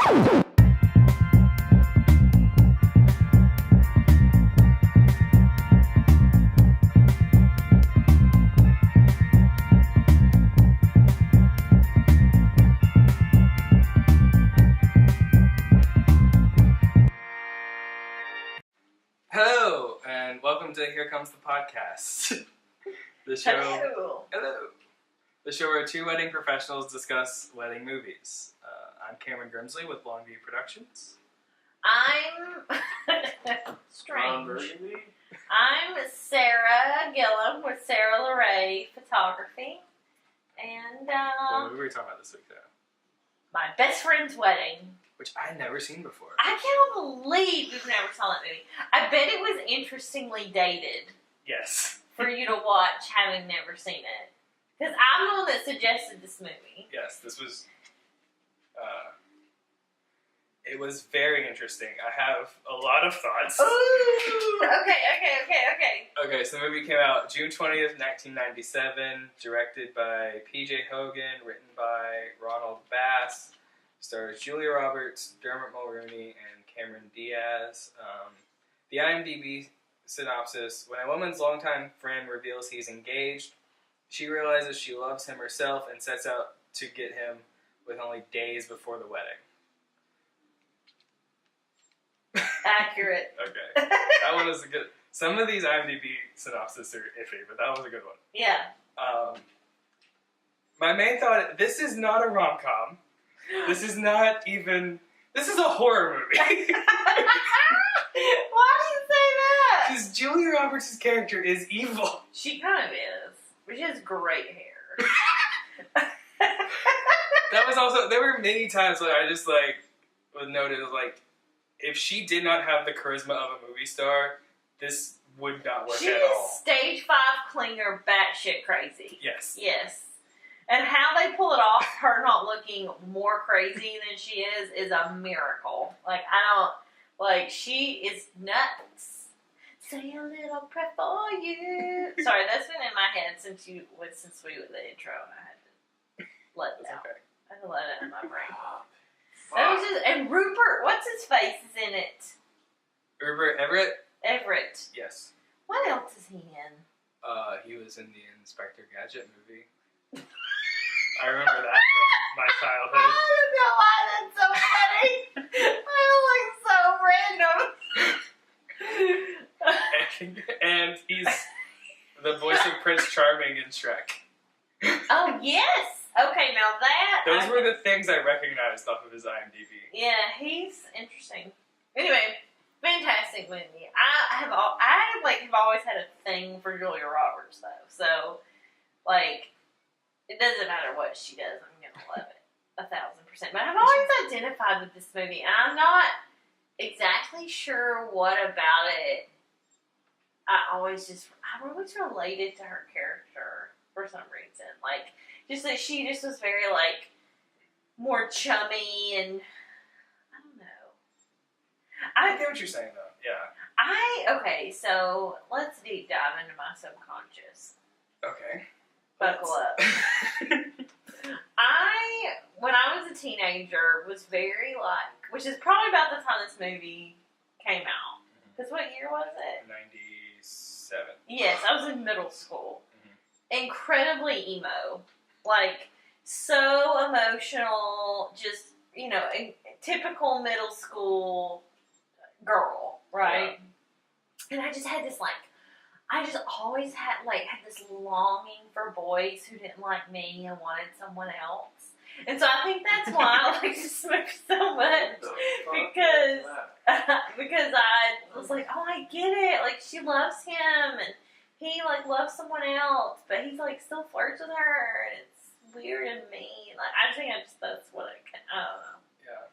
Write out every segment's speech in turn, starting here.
Hello, and welcome to Here Comes the Podcast. The show. Hello. The show where two wedding professionals discuss wedding movies. I'm Cameron Grimsley with Longview Productions. I'm strange. I'm Sarah Gillum with Sarah LeRae Photography, and What movie were we talking about this week, though? my best friend's wedding. Which I'd never seen before. I can't believe we've never saw that movie. I bet it was interestingly dated. Yes. For you to watch, having never seen it, because I'm the one that suggested this movie. Yes, this was. It was very interesting. I have a lot of thoughts. Ooh! Okay. Okay, so the movie came out June 20th, 1997, directed by P.J. Hogan, written by Ronald Bass, stars Julia Roberts, Dermot Mulroney, and Cameron Diaz. The IMDb synopsis: when a woman's longtime friend reveals he's engaged, she realizes she loves him herself and sets out to get him with only days before the wedding. Accurate. Okay. That one was a good... Some of these IMDb synopses are iffy, but that was a good one. Yeah. My main thought, this is not a rom-com. This is not even... This is a horror movie. Why do you say that? Because Julia Roberts' character is evil. She kind of is. But she has great hair. That was also... There were many times where I just, would notice, if she did not have the charisma of a movie star, this would not work at all. She's stage 5 clinger, batshit crazy. Yes. Yes. And how they pull it off, her not looking more crazy than she is a miracle. She is nuts. Say a little prayer for you. Sorry, that's been in my head since we did the intro, and I had to let it out. Okay. I had to let it in my brain. That was just, and Rupert, what's his face is in it? Rupert Everett? Everett. Yes. What else is he in? He was in the Inspector Gadget movie. I remember that from my childhood. I don't know why that's so funny. I was so random. And he's the voice of Prince Charming in Shrek. Oh, yes. Okay, now that... Those were the things I recognized off of his IMDb. Yeah, he's interesting. Anyway, fantastic movie. I have always had a thing for Julia Roberts, though. So, it doesn't matter what she does. I'm going to love it 1,000%. But I've always identified with this movie, and I'm not exactly sure what about it. I always related to her character for some reason. Just that she just was very, more chummy and, I don't know. I get what you're saying, though. Yeah. Okay, so let's deep dive into my subconscious. Okay. Buckle up. When I was a teenager, was very which is probably about the time this movie came out. Because what year was it? 97. Yes, I was in middle school. Mm-hmm. Incredibly emo. So emotional, just, a typical middle school girl, right? Yeah. And I just had this, I just always had this longing for boys who didn't like me and wanted someone else. And so I think that's why I like this movie so much. Because I was like, oh, I get it. She loves him and he loves someone else, but he's still flirts with her and it's weird and mean. I think that's what I don't know. Yeah.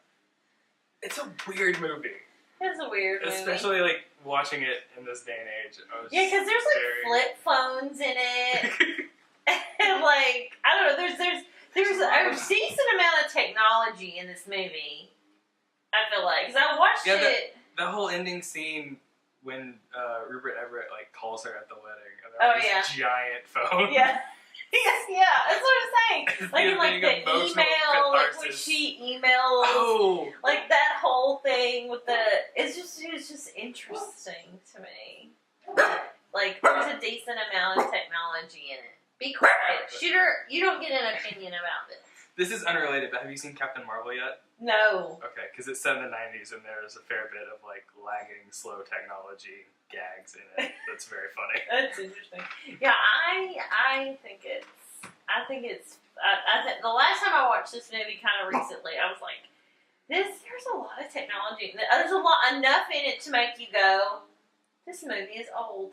It's a weird movie. It's a weird movie. Especially watching it in this day and age. Yeah, because there's flip phones in it. And I don't know, there's a decent amount of technology in this movie. I feel like, because I watched it. The whole ending scene when Rupert Everett calls her at the wedding, and they're on this giant phone. Yeah. Yeah, that's what I'm saying. Like in like the emotional email, like when catharsis. she emails, Oh, like that whole thing with the it's just interesting to me. Like there's a decent amount of technology in it. Be quiet, shooter. You don't get an opinion about it. this is unrelated, but have you seen Captain Marvel yet? No. Okay, because it's set in the 90s and there's a fair bit of like lagging, slow technology gags in it. That's very funny. That's interesting. Yeah, I think the last time I watched this movie kind of recently, I was like, there's a lot of technology. There's enough in it to make you go, this movie is old.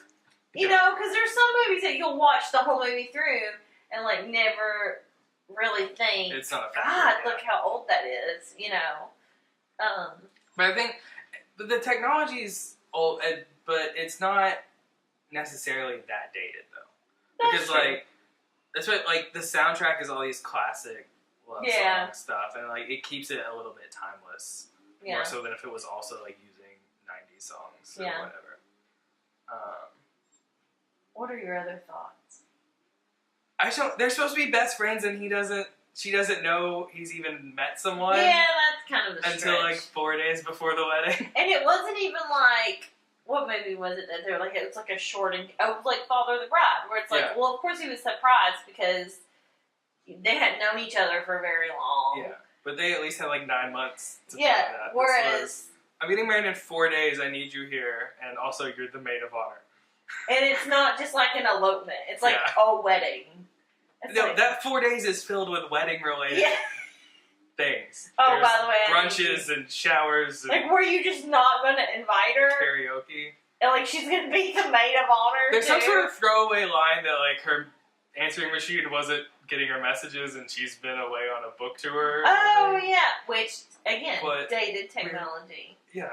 You know, because there's some movies that you'll watch the whole movie through and like never really think, It's not a factor. God, look how old that is. You know. But I think the technology's old, but it's not necessarily that dated though. Because like that's what like the soundtrack is all these classic love song stuff, and like it keeps it a little bit timeless, more so than if it was also like using 90s songs or whatever. What are your other thoughts? They're supposed to be best friends, and she doesn't know he's even met someone. Yeah, that's kind of the until stretch. like 4 days before the wedding. And it wasn't even like, what movie was it that they were like, it's like a short, like Father of the Bride, where it's like, well, of course he was surprised because they had known each other for very long. Yeah, but they at least had like 9 months to plan that. Whereas, I'm getting married in 4 days, I need you here, and also you're the maid of honor. And it's not just like an elopement, it's like a wedding. No, that 4 days is filled with wedding-related things. Oh, There's by the way, brunches and showers. And like, were you just not going to invite her? Karaoke. And like, she's going to be the maid of honor. There's some sort of throwaway line that like her answering machine wasn't getting her messages, and she's been away on a book tour. Oh yeah, which again, dated technology. Yeah.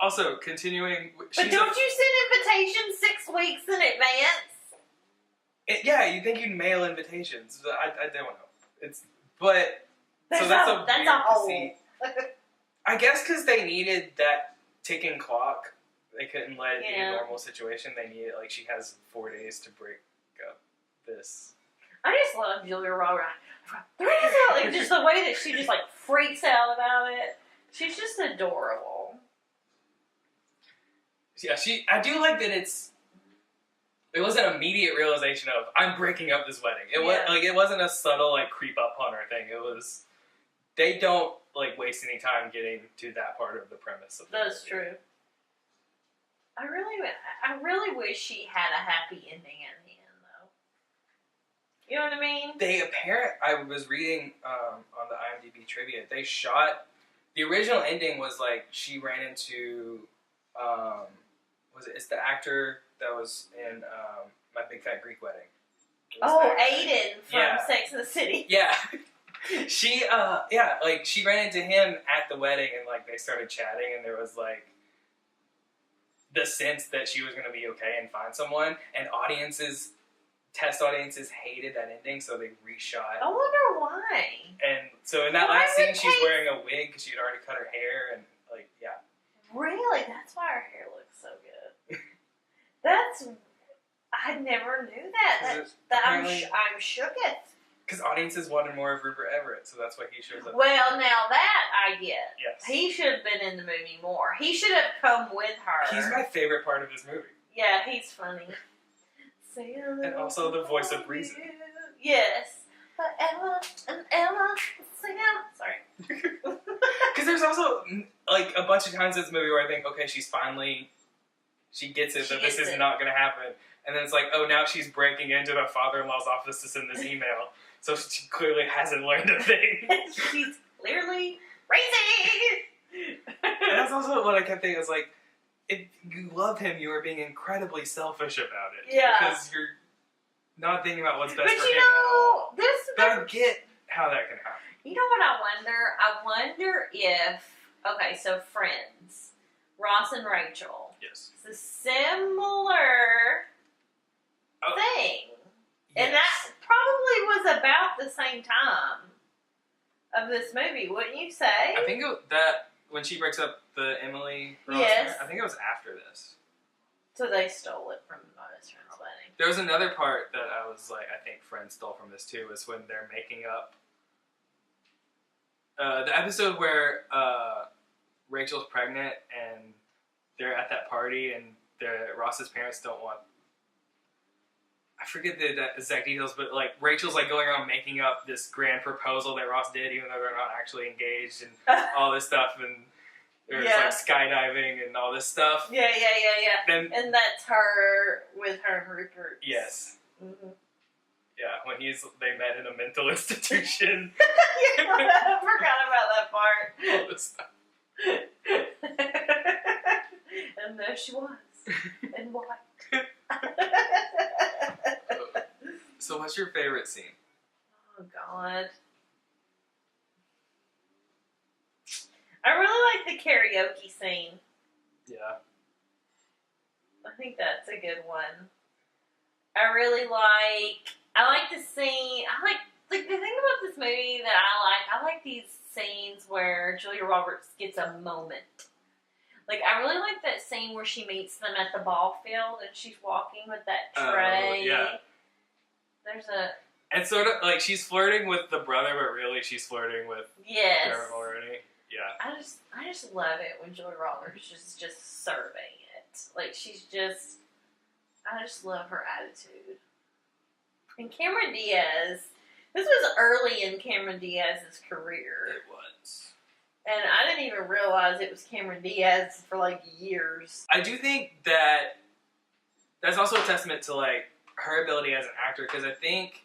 Also, continuing. But don't you send invitations 6 weeks in advance? You think you'd mail invitations? I don't know. But that's so that's a weird to see. I guess because they needed that ticking clock, they couldn't let it be a normal situation. They needed like she has 4 days to break up this. I just love Julia Roberts. Like just the way that she just like freaks out about it. She's just adorable. Yeah, I do like that it was an immediate realization of I'm breaking up this wedding. It wasn't a subtle like creep up on her thing. It was they don't like waste any time getting to that part of the premise of the movie. True. I really wish she had a happy ending at the end though. You know what I mean? I was reading on the IMDb trivia, they shot the original ending was like she ran into it's the actor that was in My Big Fat Greek Wedding. Aiden from Sex and the City. Yeah. She she ran into him at the wedding and like they started chatting and there was like the sense that she was gonna be okay and find someone, and test audiences hated that ending, so they reshot. I wonder why. And so in that last scene she's wearing a wig because she'd already cut her hair and like Really? That's why her hair looks so good. I never knew that. I'm shooketh. Because audiences wanted more of Rupert Everett, so that's why he shows up. Well, now that I get. Yes. He should have been in the movie more. He should have come with her. He's my favorite part of this movie. Yeah, he's funny. And also the voice of reason. Yes. Forever and ever. Sorry. Because there's also like a bunch of times in this movie where I think, okay, she gets it that this is not going to happen. And then it's like, oh, now she's breaking into the father-in-law's office to send this email. So she clearly hasn't learned a thing. She's clearly crazy! And that's also what I kept thinking. It's like, if you love him, you are being incredibly selfish about it. Yeah. Because you're not thinking about what's best for him. But you know, But I get how that can happen. You know what I wonder? I wonder if, okay, so Friends, Ross and Rachel. Yes. It's a similar thing. Yes. And that probably was about the same time of this movie, wouldn't you say? I think that when she breaks up the Emily Ross, I think it was after this. So they stole it from my best friend's wedding. There was another part that I was like, I think Friends stole from this too, was when they're making up the episode where Rachel's pregnant and they're at that party and Ross's parents don't want. I forget the exact details, but like Rachel's like going around making up this grand proposal that Ross did, even though they're not actually engaged, and all this stuff, and there's like skydiving and all this stuff. Yeah. And that's her with her and Rupert. Yes. Mm-hmm. Yeah, when they met in a mental institution. I forgot about that part. All this stuff. And there she was. And what? So what's your favorite scene? Oh, God. I really like the karaoke scene. Yeah. I think that's a good one. I like the scene. The thing about this movie that I like these scenes where Julia Roberts gets a moment. Like, I really like that scene where she meets them at the ball field and she's walking with that tray. Yeah. And sort of, like, she's flirting with the brother, but really she's flirting with Dermot Mulroney. Yeah. I just love it when Julia Roberts is just serving it. Like, I just love her attitude. And Cameron Diaz, this was early in Cameron Diaz's career. It was. And I didn't even realize it was Cameron Diaz for, like, years. I do think that's also a testament to, like, her ability as an actor, because I think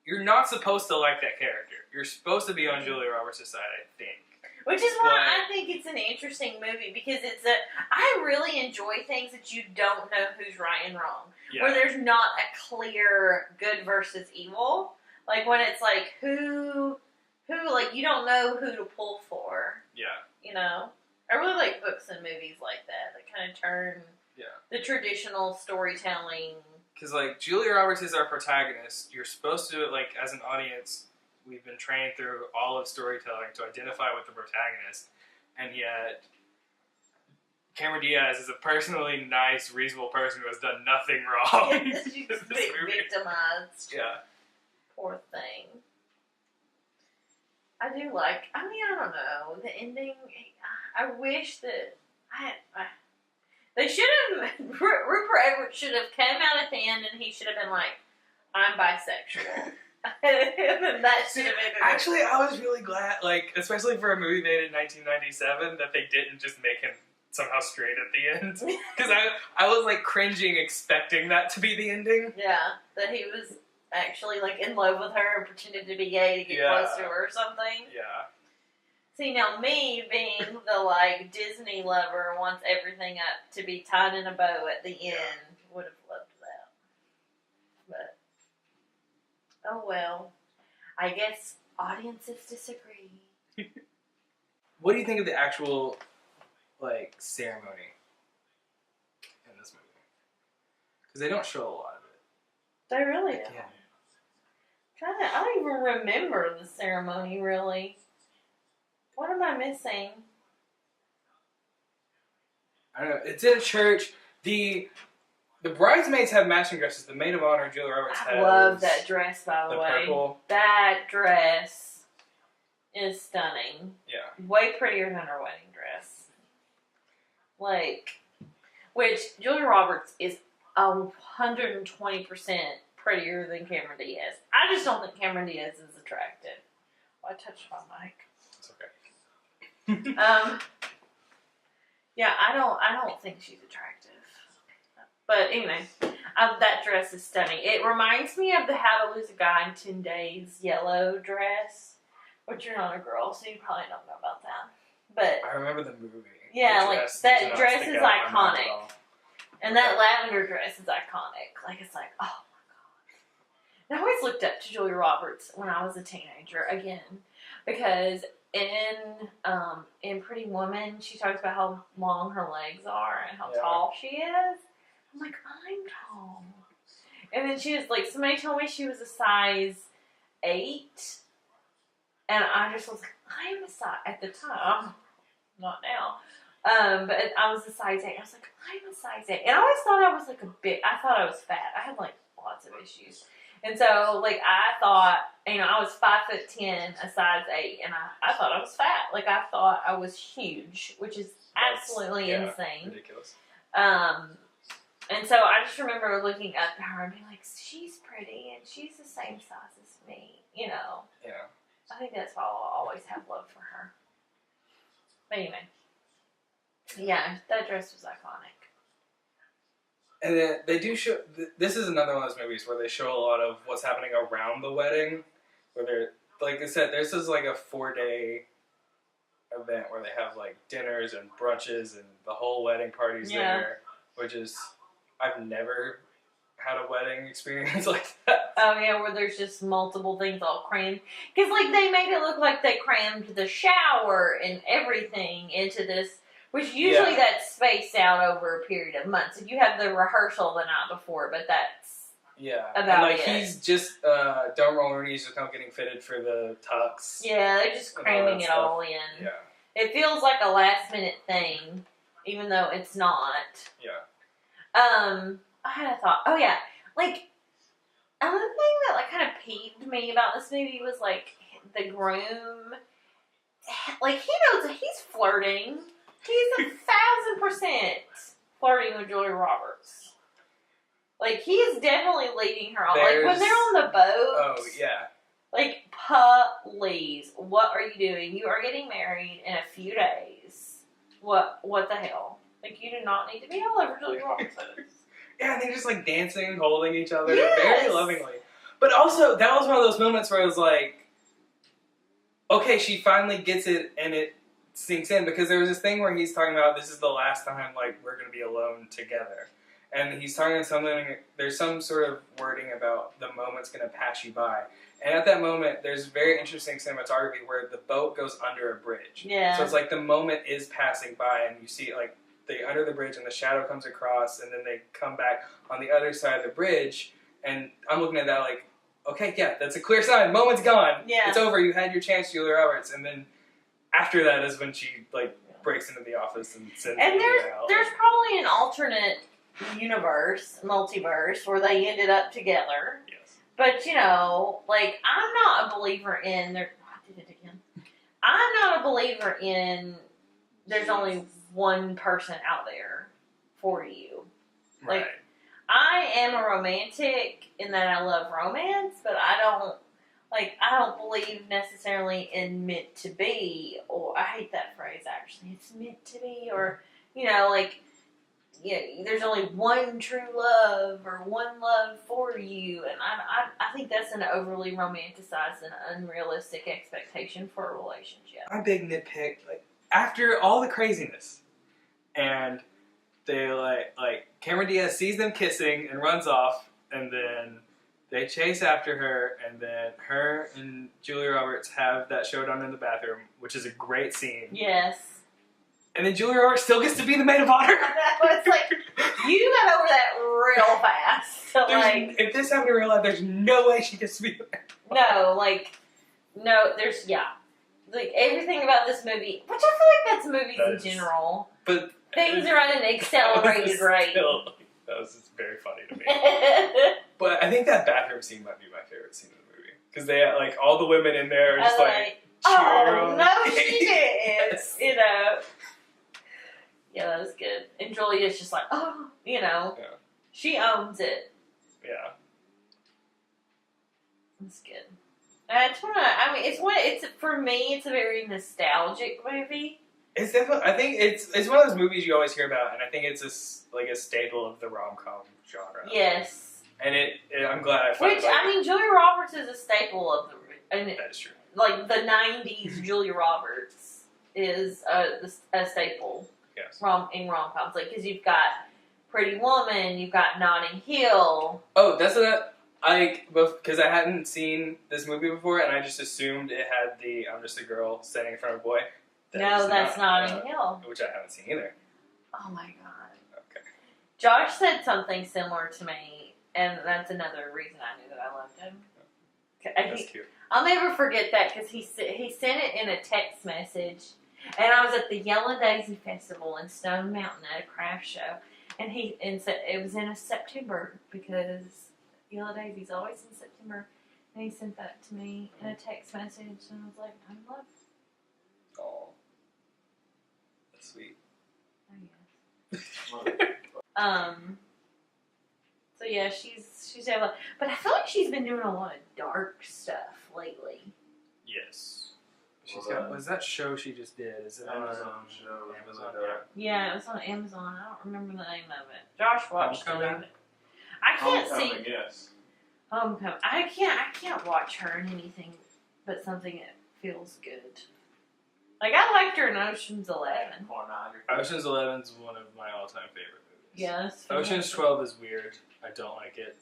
you're not supposed to like that character. You're supposed to be on Julia Roberts' side, I think. Which is why I think it's an interesting movie, because I really enjoy things that you don't know who's right and wrong. Yeah. Where there's not a clear good versus evil. Like, when it's like, who, like, you don't know who to pull for. Yeah. You know? I really like books and movies like that kind of turn the traditional storytelling. Because, like, Julia Roberts is our protagonist. You're supposed to, like, as an audience, we've been trained through all of storytelling to identify with the protagonist. And yet, Cameron Diaz is a personally nice, reasonable person who has done nothing wrong. Yeah, she's just being victimized. Yeah. Poor thing. I don't know. The ending, I wish that they should have, Rupert Everett should have come out at the end and he should have been like, I'm bisexual. And that should have been Actually, I was really glad, like, especially for a movie made in 1997, that they didn't just make him somehow straight at the end. Because I was, like, cringing expecting that to be the ending. Yeah, that he was actually, like, in love with her and pretended to be gay to get close to her or something. Yeah. See, now me, being the, like, Disney lover, wants everything up to be tied in a bow at the end, would have loved that. But, oh well. I guess audiences disagree. What do you think of the actual, like, ceremony in this movie? Because they don't show a lot of it. They really don't. Yeah. I don't even remember the ceremony, really. What am I missing? I don't know. It's in a church. The bridesmaids have matching dresses. The maid of honor, Julia Roberts, has. I love that dress, by the way. Purple. That dress is stunning. Yeah. Way prettier than her wedding dress. Like, which Julia Roberts is 120% prettier than Cameron Diaz. I just don't think Cameron Diaz is attractive. Oh, I touched my mic. It's okay. Yeah, I don't think she's attractive. But anyway, that dress is stunning. It reminds me of the How to Lose a Guy in 10 Days yellow dress. But you're not a girl, so you probably don't know about that. But I remember the movie. Yeah, like, that dress is iconic. And that lavender dress is iconic. Like, it's like, oh my God. I always looked up to Julia Roberts when I was a teenager, again. Because in Pretty Woman, she talks about how long her legs are and how tall she is. I'm like, I'm tall. And then she was like, somebody told me she was a size 8. And I just was like, I'm a size, at the time, not now, But I was a size 8. I was like, I'm a size 8. And I always thought I was like I thought I was fat. I had like lots of issues. And so, like, I thought, I was 5'10", a size 8, and I thought I was fat. Like, I thought I was huge, which is absolutely insane. Ridiculous. And so I just remember looking up at her and being like, she's pretty, and she's the same size as me, Yeah. I think that's why I'll always have love for her. But anyway. Yeah, that dress was iconic. And then they do show, this is another one of those movies where they show a lot of what's happening around the wedding. Where they're, like I said, this is like a 4-day event where they have like dinners and brunches and the whole wedding party's there. Which is, I've never had a wedding experience like that. Oh yeah, where there's just multiple things all crammed. Because like they made it look like they crammed the shower and everything into this. Which usually that's spaced out over a period of months. If you have the rehearsal the night before, but that's about it. He's just, Mulroney's just now getting fitted for the tux. Yeah, they're just cramming it all in. Yeah. It feels like a last minute thing, even though it's not. Yeah. I had a thought. Oh yeah, like another thing that like kind of peeved me about this movie was like the groom. Like he knows that he's flirting. He's 1,000% flirting with Julia Roberts. Like, he is definitely leading her on. Like, when they're on the boat. Oh, yeah. Like, please, what are you doing? You are getting married in a few days. What the hell? Like, you do not need to be all over Julia Roberts. Yeah, and they're just, like, dancing, holding each other very lovingly. But also, that was one of those moments where it was like, okay, she finally gets it, and it sinks in, because there was this thing where he's talking about this is the last time like we're going to be alone together, and he's talking something, there's some sort of wording about the moment's going to pass you by, and at that moment there's very interesting cinematography where the boat goes under a bridge, so it's like the moment is passing by and you see like they under the bridge and the shadow comes across and then they come back on the other side of the bridge, and I'm looking at that like, okay, yeah, that's a clear sign, moment's gone, it's over, you had your chance, Julia Roberts, and then after that is when she like breaks into the office and sends an email. There's probably an alternate universe, multiverse, where they ended up together. Yes. But like I'm not a believer in I did it again. I'm not a believer in there's only one person out there for you. Right. Like I am a romantic in that I love romance, but I don't believe necessarily in meant to be, or I hate that phrase actually. It's meant to be, or there's only one true love or one love for you, and I think that's an overly romanticized and unrealistic expectation for a relationship. My big nitpick, like after all the craziness, and they like Cameron Diaz sees them kissing and runs off, and then they chase after her, and then her and Julia Roberts have that showdown in the bathroom, which is a great scene. Yes. And then Julia Roberts still gets to be the maid of honor. It's like, you got over that real fast. So if this happened in real life, there's no way she gets to be the maid of honor. There's, like, everything about this movie, which I feel like that's movies in general. But things are at an accelerated rate. That was just very funny to me. But I think that bathroom scene might be my favorite scene in the movie. Because they like all the women in there are just no, she didn't. Yeah, that was good. And Julia's just like, she owns it. Yeah. That's good. For me, it's a very nostalgic movie. It's definitely, I think it's one of those movies you always hear about, and I think it's a staple of the rom-com genre. Yes. And I'm glad I found it. Julia Roberts is a staple of that is true. Like, the 90s Julia Roberts is a staple. Yes. In rom-coms. Like, because you've got Pretty Woman, you've got Notting Hill. Oh, because I hadn't seen this movie before, and I just assumed it had the I'm just a girl standing in front of a boy. That's Notting Hill. Which I haven't seen either. Oh my god. Okay. Josh said something similar to me, and that's another reason I knew that I loved him. That's cute. I'll never forget that, because he sent it in a text message. And I was at the Yellow Daisy Festival in Stone Mountain at a craft show, and it was in September because Yellow Daisy's always in September. And he sent that to me in a text message, and I was like, "I'm in love." Oh, that's sweet. I guess. So yeah, she's able, but I feel like she's been doing a lot of dark stuff lately. Yes. She's got. Was that show she just did? Is it Amazon show? Amazon. Yeah, it was on Amazon. I don't remember the name of it. Josh watched it. Homecoming? I can't see. Homecoming, yes. Homecoming. I can't watch her in anything but something that feels good. Like I liked her in Ocean's 11. Ocean's 11 is one of my all-time favorite movies. Yes. Ocean's 12 is weird. I don't like it.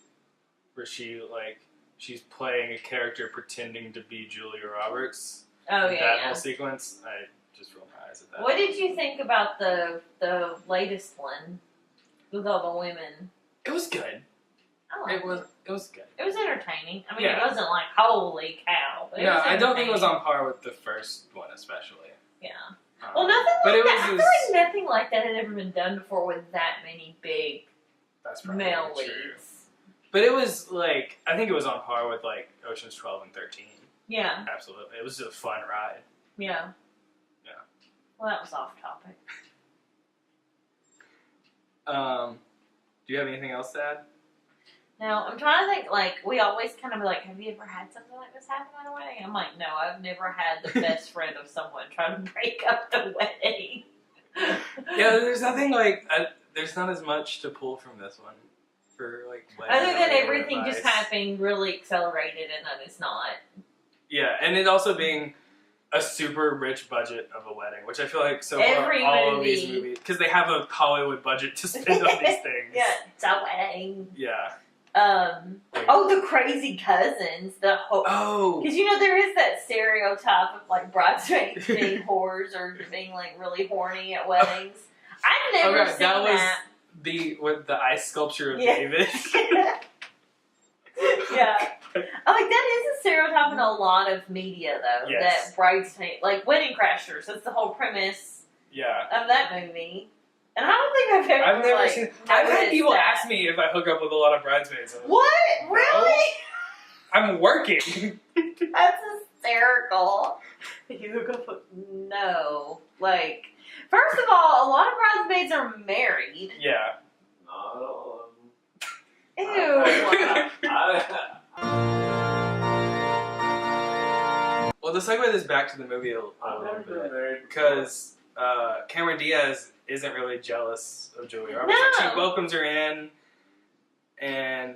Where she's playing a character pretending to be Julia Roberts. Oh That yeah. whole sequence, I just roll my eyes at that. What did you think about the latest one with all the women? It was good. I liked it. It was good. It was entertaining. I mean, Yeah. It wasn't like holy cow. But Yeah, was I don't think it was entertaining. on par with the first one, especially. Yeah. Well, nothing like but it that. I was feel like nothing like that had ever been done before with that many big that's probably male true. leads. But it was like I think it was on par with like Ocean's 12 and 13. Yeah. Absolutely, it was a fun ride. Yeah. Yeah. Well, that was off topic. Do you have anything else to add? No, I'm trying to think, like, we always kind of be like, have you ever had something like this happen at a wedding? I'm like, no, I've never had the best friend of someone try to break up the wedding. Yeah, there's nothing like, there's not as much to pull from this one. For, like, Other than wedding everything advice. just happening really accelerated and that it's not. Yeah, and it also being a super rich budget of a wedding, which I feel like so far Every all of these movie. movies, because they have a Hollywood budget to spend on these things. Yeah, it's a wedding. Yeah. The Crazy Cousins, the whole. Oh. Because you know there is that stereotype of like bridesmaids being whores or being like really horny at weddings. I've never seen that was that. with the ice sculpture of Yeah. David. Yeah. I'm like, that is a stereotype in a lot of media though. Yes. That bridesmaid, like Wedding Crashers, that's the whole premise Yeah. of that movie. And I don't think I've ever I've never like, seen. I've had noticed people that. ask me if I hook up with a lot of bridesmaids. What? No. Really? I'm working. That's hysterical. You hook up with no. Like, first of all, a lot of bridesmaids are married. Yeah. Not all of them. Ew. Well, to segue this back to the movie a I've little never been bit, married because Cameron Diaz isn't really jealous of Julia Roberts. Like, No. she welcomes her in and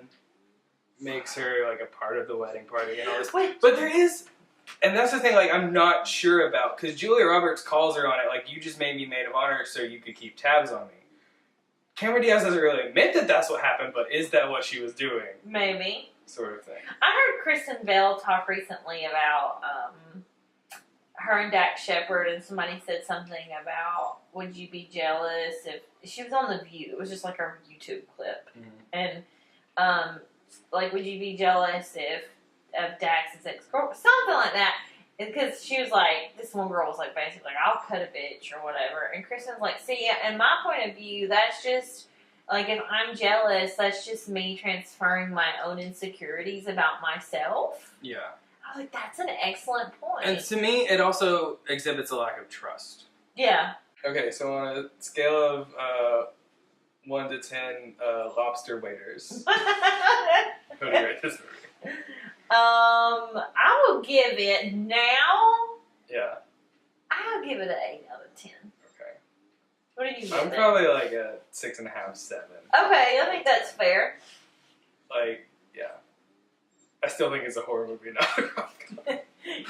makes her like a part of the wedding party and all this. Wait. But there is, and that's the thing. Like, I'm not sure about because Julia Roberts calls her on it. Like, you just made me maid of honor so you could keep tabs on me. Cameron Diaz doesn't really admit that that's what happened, but is that what she was doing? Maybe. Sort of thing. I heard Kristen Bell talk recently about her and Dax Shepard, and somebody said something about would you be jealous if she was on The View? It was just like her YouTube clip, and like would you be jealous if of Dax's ex-girlfriend, something like that? Because she was like, this one girl was like basically like, I'll cut a bitch or whatever, and Kristen's like, see, in my point of view, that's just. Like, if I'm jealous, that's just me transferring my own insecurities about myself. Yeah. I was like, that's an excellent point. And to me, it also exhibits a lack of trust. Yeah. Okay, so on a scale of 1 to 10 lobster waiters, who do you rate this movie? I will give it now. Yeah. I'll give it an 8 out of 10. Okay. What do you give I'm it? probably like a 6.5, 7. Okay, I think that's fair. Like, yeah. I still think it's a horror movie, not a rom-com.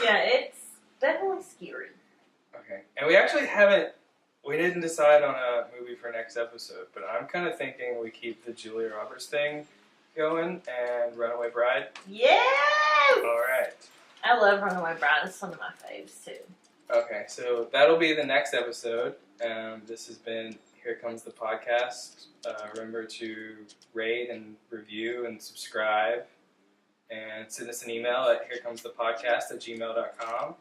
Yeah, it's definitely scary. Okay. And we actually we didn't decide on a movie for next episode, but I'm kind of thinking we keep the Julia Roberts thing going and Runaway Bride. Yes! Alright. I love Runaway Bride. It's one of my faves, too. Okay, so that'll be the next episode. This has been Here Comes the Podcast. Remember to rate and review and subscribe. And send us an email at herecomesthepodcast@gmail.com.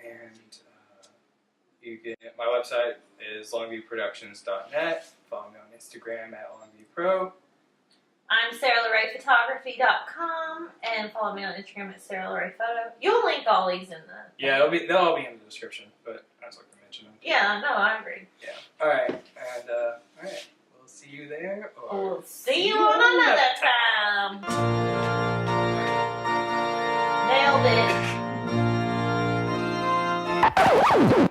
And My website is longviewproductions.net. Follow me on Instagram at longviewpro. I'm SarahLorayPhotography.com and follow me on Instagram at SarahLorayPhoto. You'll link all these in the. Yeah, they'll all be in the description, but I just like to mention them. Yeah, no, I agree. Yeah. All right, and all right, we'll see you there. Or We'll see you on another time. Nailed it.